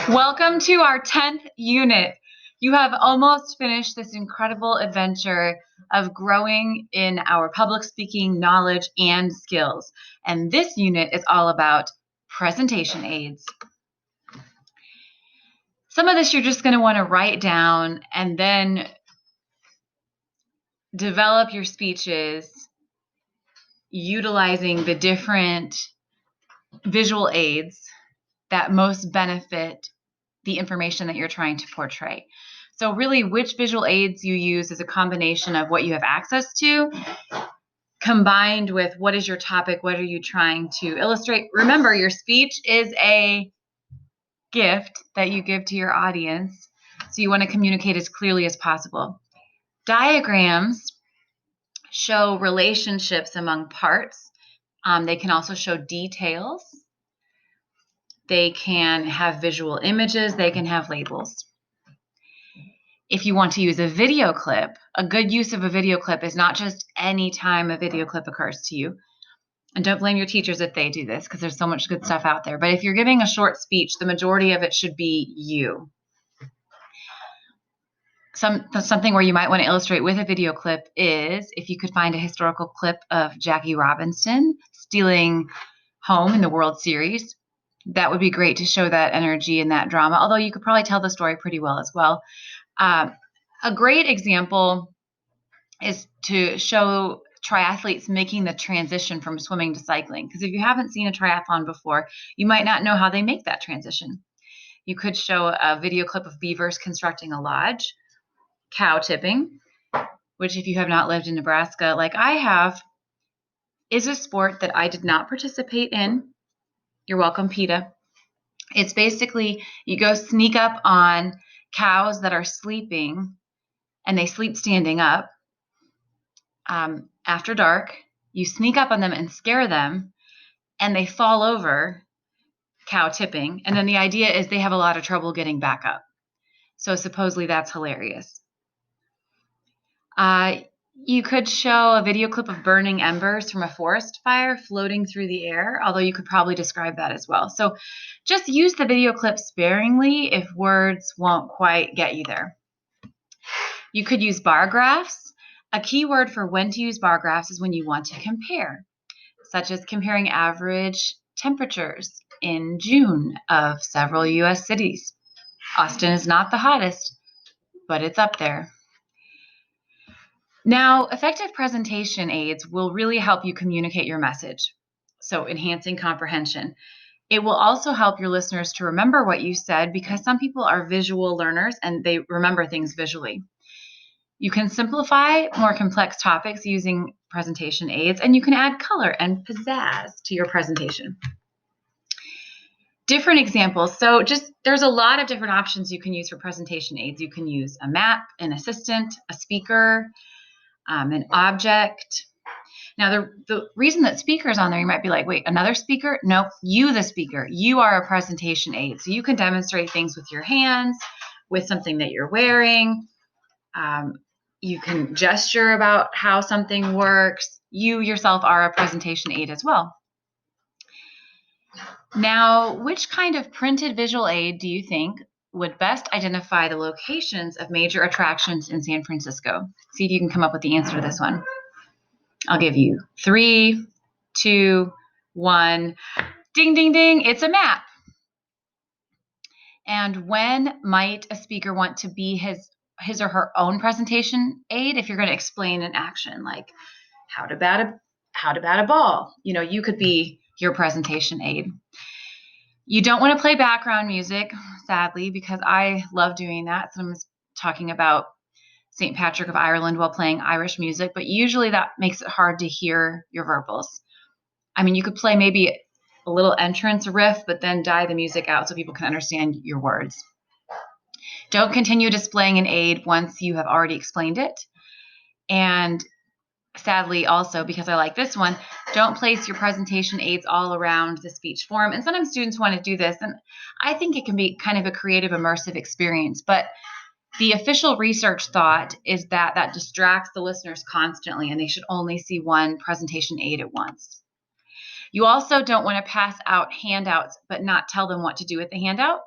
Welcome to our 10th unit. You have almost finished this incredible adventure of growing in our public speaking knowledge and skills. And this unit is all about presentation aids. Some of this you're just going to want to write down and then develop your speeches utilizing the different visual aids that most benefit the information that you're trying to portray. So really, which visual aids you use is a combination of what you have access to, combined with what is your topic, what are you trying to illustrate. Remember, your speech is a gift that you give to your audience, so you want to communicate as clearly as possible. Diagrams show relationships among parts. They can also show details. They can have visual images. They can have labels. If you want to use a video clip, a good use of a video clip is not just any time a video clip occurs to you. And don't blame your teachers if they do this, because there's so much good stuff out there. But if you're giving a short speech, the majority of it should be you. Something where you might want to illustrate with a video clip is if you could find a historical clip of Jackie Robinson stealing home in the World Series. That would be great to show that energy and that drama, although you could probably tell the story pretty well as well. A great example is to show triathletes making the transition from swimming to cycling. Because if you haven't seen a triathlon before, you might not know how they make that transition. You could show a video clip of beavers constructing a lodge, cow tipping, which if you have not lived in Nebraska like I have, is a sport that I did not participate in. You're welcome, PETA. It's basically you go sneak up on cows that are sleeping, and they sleep standing up. After dark, you sneak up on them and scare them, and they fall over, cow tipping. And then the idea is they have a lot of trouble getting back up. So supposedly that's hilarious. You could show a video clip of burning embers from a forest fire floating through the air, although you could probably describe that as well. So just use the video clip sparingly if words won't quite get you there. You could use bar graphs. A key word for when to use bar graphs is when you want to compare, such as comparing average temperatures in June of several U.S. cities. Austin is not the hottest, but it's up there. Now, effective presentation aids will really help you communicate your message, so enhancing comprehension. It will also help your listeners to remember what you said, because some people are visual learners and they remember things visually. You can simplify more complex topics using presentation aids, and you can add color and pizzazz to your presentation. Different examples. So there's a lot of different options you can use for presentation aids. You can use a map, an assistant, a speaker, an object. Now, the reason that speaker is on there, you might be like, wait, another speaker? No, you, the speaker. You are a presentation aid. So you can demonstrate things with your hands, with something that you're wearing. You can gesture about how something works. You yourself are a presentation aid as well. Now, which kind of printed visual aid do you think would best identify the locations of major attractions in San Francisco? See if you can come up with the answer to this one. I'll give you 3, 2, 1. Ding, ding, ding. It's a map. And when might a speaker want to be his or her own presentation aid if you're going to explain an action, like how to bat a ball? You could be your presentation aid. You don't want to play background music, sadly, because I love doing that. Someone's talking about St. Patrick of Ireland while playing Irish music, but usually that makes it hard to hear your verbals. I mean, you could play maybe a little entrance riff, but then die the music out so people can understand your words. Don't continue displaying an aid once you have already explained it. And sadly, also, because I like this one, don't place your presentation aids all around the speech form. And sometimes students want to do this, and I think it can be kind of a creative, immersive experience. But the official research thought is that distracts the listeners constantly, and they should only see one presentation aid at once. You also don't want to pass out handouts but not tell them what to do with the handout.